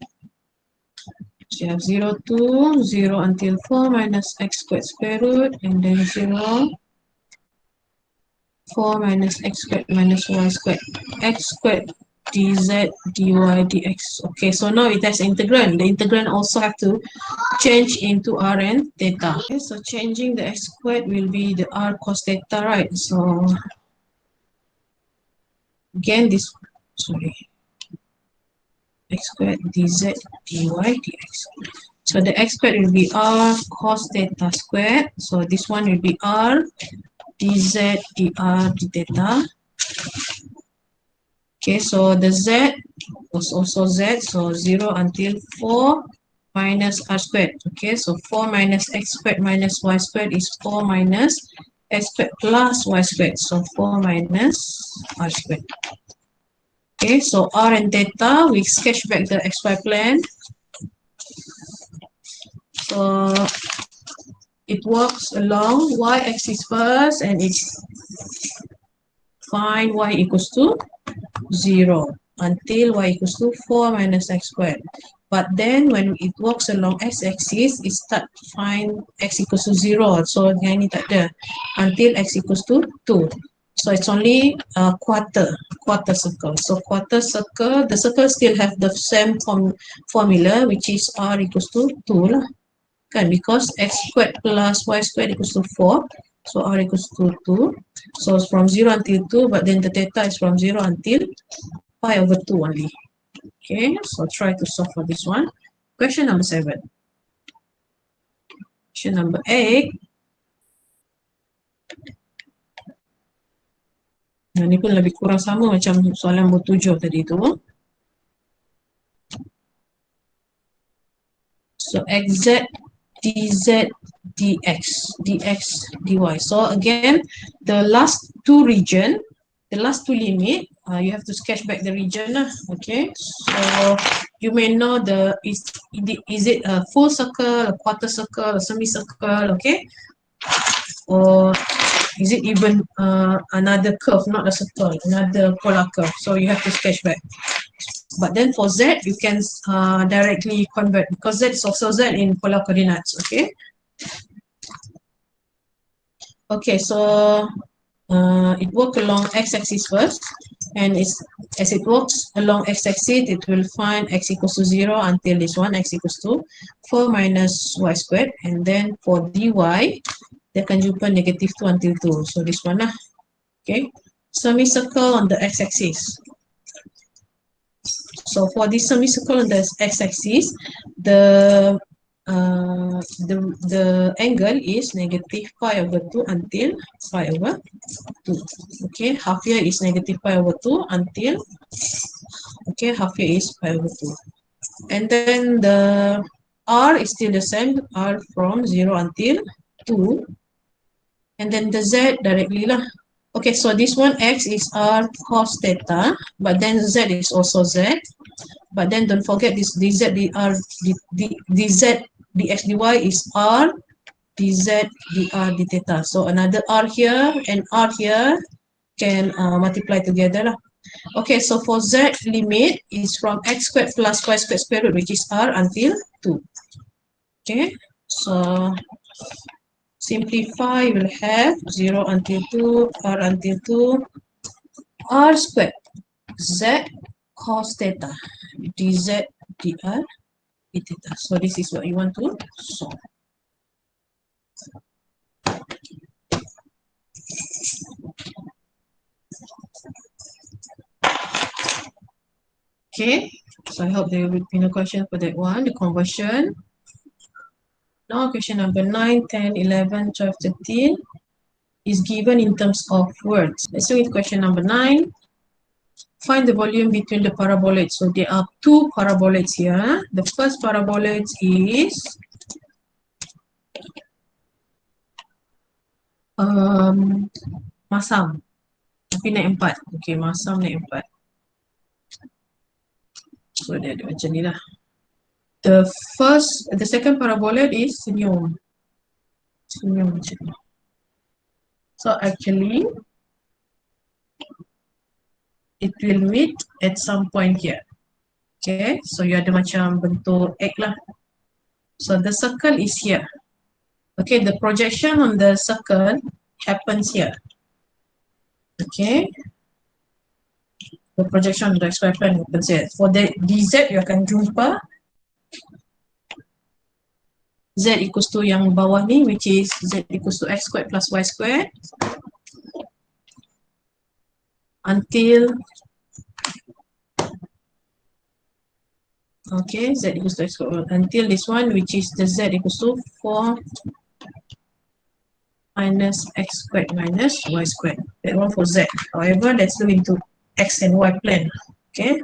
Speaker 1: So you have 0 to 0 until 4 minus x squared square root, and then 0, 4 minus x squared minus y squared, x squared dz dy dx. Okay, so now it has integral. The integral also have to change into r and theta. Okay, so changing the x squared will be the r cos theta, right? So again this, sorry, x squared dz dy dx. So the x squared will be r cos theta squared. So this one will be r dz dr d theta. Okay, so the z was also z, so 0 until 4 minus r squared. Okay, so 4 minus x squared minus y squared is 4 minus x squared plus y squared, so 4 minus r squared. Okay, so r and theta, we sketch back the xy plane. So it walks along y-axis first, and it's find y equals to 0 until y equals to 4 minus x squared. But then when it walks along x-axis, it start to find x equals to 0. So yang ni tak ada until x equals to 2. So it's only a quarter circle. So quarter circle, the circle still have the same formula, which is r equals to 2 lah. Kan, because x squared plus y squared equals to 4. So r equals to 2. So it's from 0 until 2, but then the theta is from 0 until pi over 2 only. Okay, so try to solve for this one. Question number 7. Question number 8. Nah, ini pun lebih kurang sama macam soalan nombor 7 tadi tu. So xz dz dx dx dy. So again, the last two limit, you have to sketch back the region. Okay, so you may know is it a full circle, a quarter circle, a semicircle, okay, or is it even another curve, not a circle, another polar curve? So you have to sketch back. But then for z, you can directly convert, because z is also z in polar coordinates. Okay. Okay, so it works along x-axis first, and as it works along x-axis, it will find x equals to 0 until this one, x equals to 4 minus y squared, and then for dy, dia akan jumpa negative 2 until 2. So this one lah. Okay, semicircle on the x-axis. So for this semicircle on the x-axis, the angle is negative pi over 2 until pi over 2. Okay, half here is negative pi over 2 until, okay, half here is pi over 2. And then the r is still the same, r from 0 until 2. And then the z directly lah. Okay, so this one x is r cos theta, but then z is also z. But then don't forget this dz dr dz dx dy is r dz dr d theta. So another r here and r here can multiply together lah. Okay, so for z limit is from x squared plus y squared square root, which is r, until 2. Okay, so simplify, you will have 0 until 2, r until 2, r squared z cos theta dz dr d theta. So this is what you want to solve. Okay, so I hope there will be no question for that one, the conversion. Now question number 9, 10, 11, 12, 13 is given in terms of words. Let's look at question number 9. Find the volume between the paraboloids. So there are two paraboloids here. The first paraboloid is masam. Tapi naik 4. Okay, masam naik 4. So dia ada macam ni lah. The second paraboloid is senyum. Senyum macam ni. So actually, it will meet at some point here. Okay, so you ada macam bentuk egg lah. So the circle is here. Okay, the projection on the circle happens here. Okay, the projection on the xy plane happens here. For the dz, you akan jumpa z equals to yang bawah ni, which is z equals to x squared plus y squared until, okay, z equals to x squared until this one, which is the z equals to 4 minus x squared minus y squared. That one for z. However, let's look into x and y plane. Okay,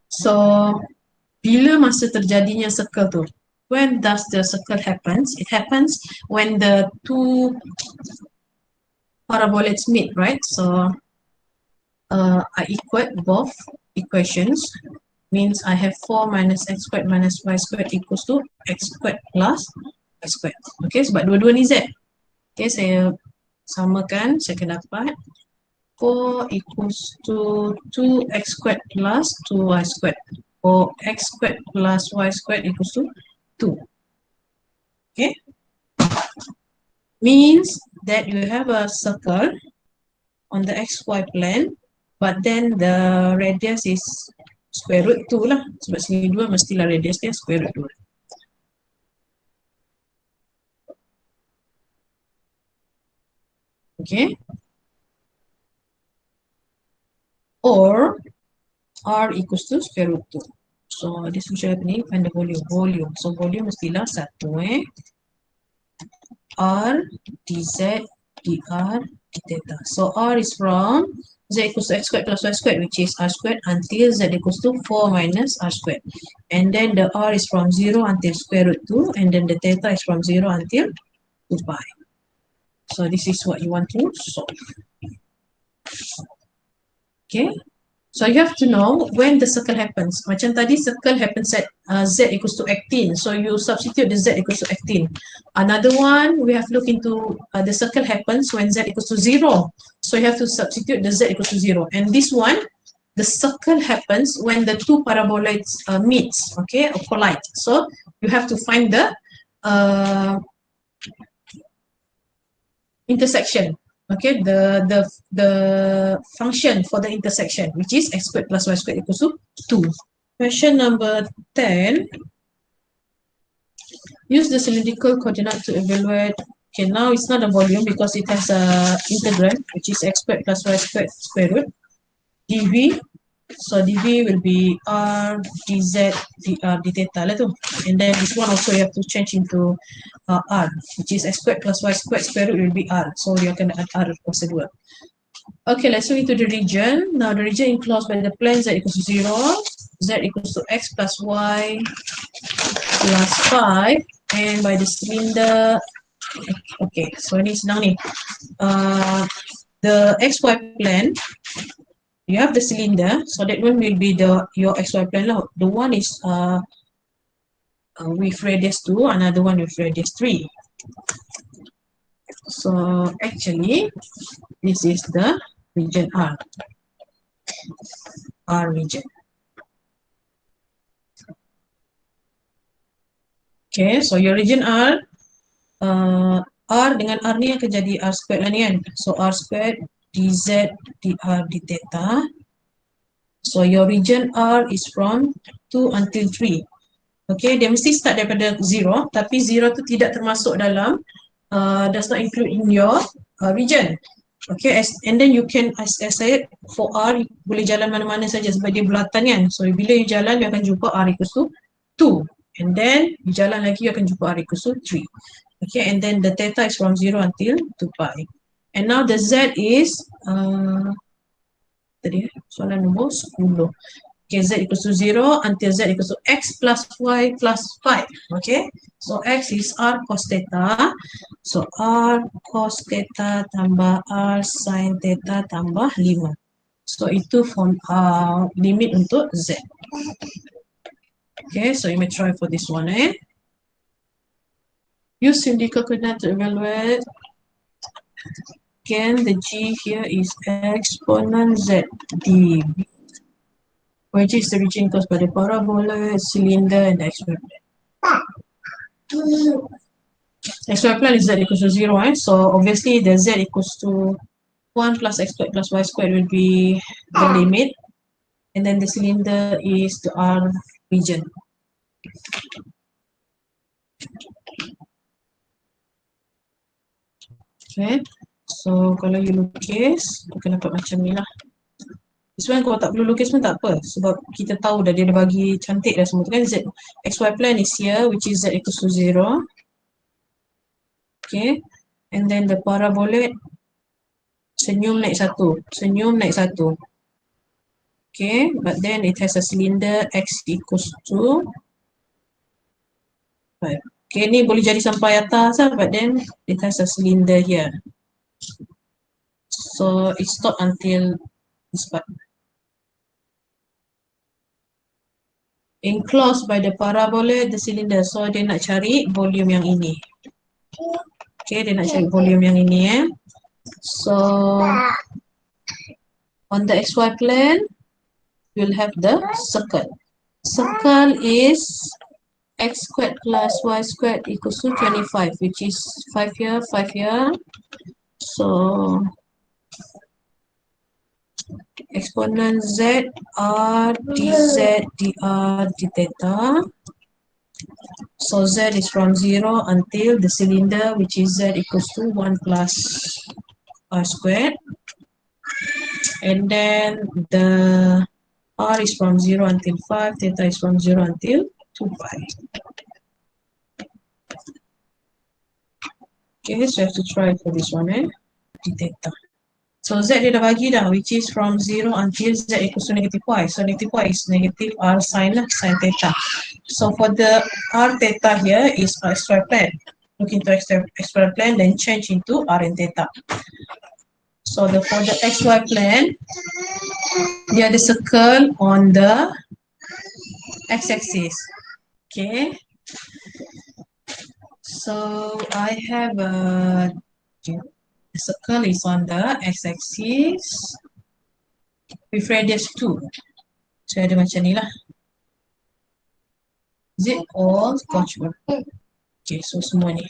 Speaker 1: so bila masa terjadinya circle tu? When does the circle happens? It happens when the two paraboloids meet, right? So I equate both equations. Means I have 4 minus x squared minus y squared equals to x squared plus y squared. Okay, sebab dua-dua ni z. Okay, saya samakan, saya akan dapat 4 equals to 2x squared plus 2y squared, or x squared plus y squared equals to 2. Okay, means that you have a circle on the xy plane, but then the radius is square root 2 lah. Sebab sini 2 mestilah radius dia square root 2. Okay, or R equals to square root 2. So this function happening, find the volume. So volume mestilah 1 R dz dr d theta. So R is from z equals to x squared plus y squared, which is r squared, until z equals to 4 minus r squared. And then the R is from 0 until square root 2, and then the theta is from 0 until 2 pi. So this is what you want to solve. Okay. So you have to know when the circle happens. Macam tadi circle happens at z equals to 18. So you substitute the z equals to 18. Another one, we have to look into the circle happens when z equals to 0. So you have to substitute the z equals to 0. And this one, the circle happens when the two paraboloids meets, okay, or collide. So you have to find the intersection. Okay, the function for the intersection, which is x squared plus y squared equals to 2. Question number 10. Use the cylindrical coordinate to evaluate. Okay, now it's not a volume because it has a integrand, which is x squared plus y squared square root dv. So dv will be r dz dr d theta lah tu. And then this one also you have to change into r, which is x squared plus y squared square root will be r. So you can add r kuasa 2. Okay, let's move into the region. Now the region enclosed by the plane z equals to 0, z equals to x plus y plus 5, and by the cylinder. Okay, so ini senang ni. The xy plane, you have the cylinder, so that one will be your xy plane lah. The one is with radius 2, another one with radius 3. So actually, this is the region R region. Okay, so your region R dengan R ni akan jadi R squared lah ni kan. So R squared dz dr d theta. So your region R is from 2 until 3. Okay, dia mesti start daripada 0, tapi 0 tu tidak termasuk dalam, does not include in your region. Okay, and then you can, as I said, for R, boleh jalan mana-mana saja sebab dia bulatan kan. So bila you jalan, you akan jumpa R equals to 2. And then, you jalan lagi, you akan jumpa R equals to 3. Okay, and then the theta is from 0 until 2 pi. And now the Z is, tadi soalan nombor 10. Okay, Z equals to 0 until Z equals to X plus Y plus 5. Okay, so X is R cos theta. So R cos theta tambah R sin theta tambah 5. So itu form limit untuk Z. Okay, so you may try for this one. Use cylindrical coordinate to evaluate. Again, the G here is exponent Z dV, which is the region caused by the parabola, cylinder, and the XY plane. XY plane is Z equals to 0, so obviously the Z equals to 1 plus x squared plus y squared will be the limit, and then the cylinder is the R region. Okay, so kalau you lukis, you akan dapat macam ni lah. Sebenarnya kalau tak perlu lukis pun tak apa, sebab kita tahu dah dia dah bagi cantik dah semua tu kan. Z, xy plane is here, which is Z equals to 0. Okay, and then the parabola, senyum naik 1, senyum naik 1. Okay, but then it has a cylinder x equals to 5. Okay, ni boleh jadi sampai atas lah, but then it has a cylinder here. So it stop until this part. Enclosed by the parabola, the cylinder. So dia nak cari volume yang ini. Okay, dia nak cari volume yang ini So on the xy plane, you'll have the circle. Circle is x squared plus y squared equals to 25, which is 5 here, 5 here. So exponent z r dz dr d theta. So z is from 0 until the cylinder, which is z equals to 1 plus r squared, and then the r is from 0 until 5, theta is from 0 until 2 pi. Okay, so I have to try for this one, d theta. So z dia dah bagi dah, which is from 0 until z equals to negative y. So negative y is negative r sine theta. So for the r theta here is r square plan. Look into x square plan, then change into r and theta. So for the xy plan, dia ada circle on the x-axis. Okay. So I have a circle is on the x-axis with radius 2. So ada macam ni lah. Is it all Scotchwood? Okay, so semua ni.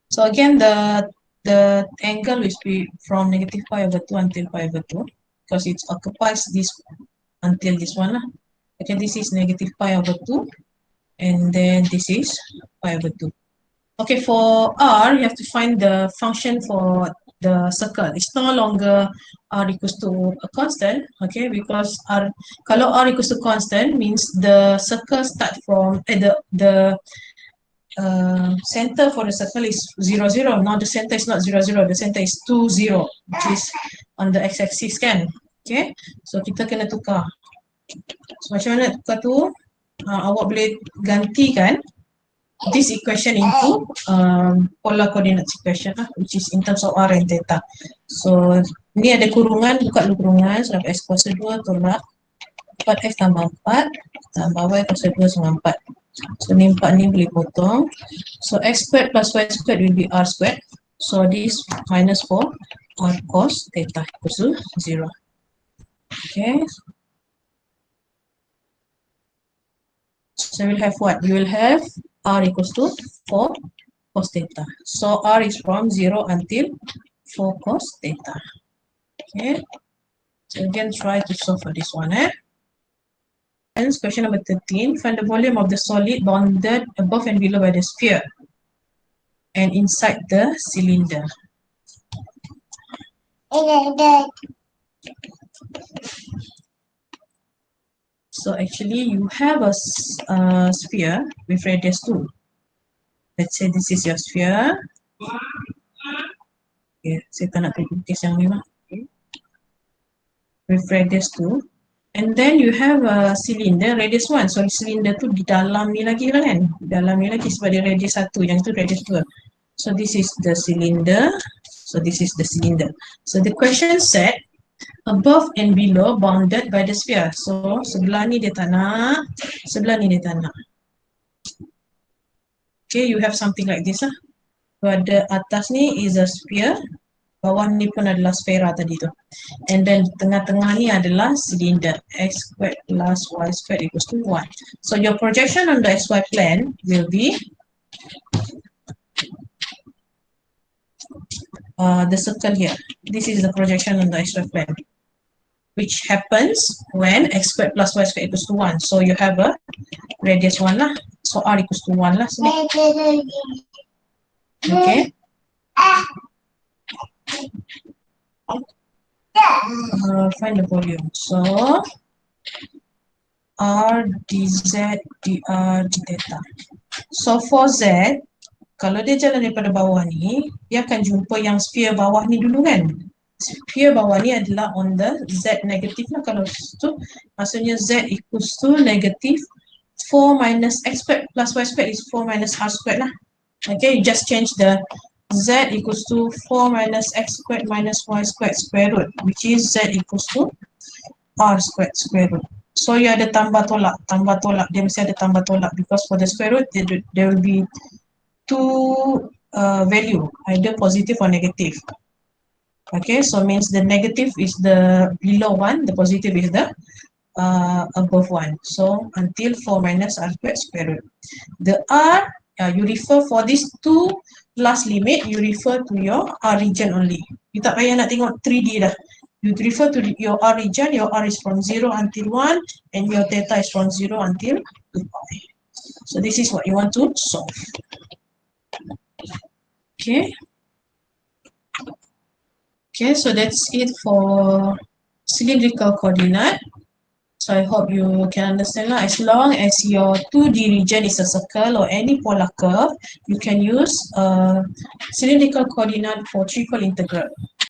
Speaker 1: So again, the angle will be from negative pi over 2 until pi over 2 because it occupies this until this one lah. Okay, this is negative pi over 2 and then this is pi over 2. Okay, for r, you have to find the function for the circle. It's no longer r equals to a constant, okay, because kalau r equals to constant means the circle start from the center for the circle is 0, 0. Now the center is not 0, 0. The center is 2, 0, which is on the x-axis kan. Okay, so kita kena tukar. So macam mana tukar tu? Awak boleh gantikan this equation into polar coordinates equation lah, which is in terms of r and theta. So ni ada kurungan, buka dulu kurungan. So dapat x kuasa 2 tolak 4x tambah 4 tambah y kuasa 2 sama 4. So ni 4 ni boleh potong. So x squared plus y squared will be r squared. So this minus 4 r cos theta equals to 0. Okay. So we'll have what? We will have r equals to 4 cos theta. So r is from 0 until 4 cos theta. Okay. So again, try to solve for this one. Question number 13. Find the volume of the solid bounded above and below by the sphere and inside the cylinder. So actually, you have a sphere with radius 2. Let's say this is your sphere. Okay, saya tak nak pergi yang ni lah. Okay. With radius 2. And then you have a cylinder radius 1. So cylinder tu di dalam ni lagi lah kan? Di dalam ni lagi sebab dia radius 1. Yang tu radius 2. So this is the cylinder. So this is the cylinder. So the question said, above and below bounded by the sphere. So sebelah ni dia tak nak, sebelah ni dia tak nak. Okay, you have something like this lah. So ada atas ni is a sphere, bawah ni pun adalah sfera tadi tu. And then tengah-tengah ni adalah cylinder. X squared plus y squared equals to 1. So your projection on the xy plane will be the circle here. This is the projection on the xy plane, which happens when x squared plus y squared equals to 1. So you have a radius 1 lah. So r equals to 1 lah. So, okay. Find the volume. So r dz dr d theta. So for z, kalau dia jalan daripada bawah ni, dia akan jumpa yang sphere bawah ni dulu kan. Sphere bawah ni adalah on the z negative lah. Kalau tu maksudnya z equals to negative 4 minus x squared plus y squared is 4 minus r squared lah. Okay, you just change the z equals to 4 minus x squared minus y squared square root, which is z equals to r squared square root. So you ada tambah tolak, dia mesti ada tambah tolak because for the square root there will be two value, either positive or negative. Okay, so means the negative is the below one, the positive is the above one. So until 4 minus r squared square root. The r, you refer for these two last limit, you refer to your r region only. You tak payah nak tengok 3D dah. You refer to your r region, your r is from 0 until 1 and your theta is from 0 until 2 pi. So this is what you want to solve. Okay. Okay, so that's it for cylindrical coordinate. So I hope you can understand that. As long as your 2D region is a circle or any polar curve, you can use cylindrical coordinate for triple integral.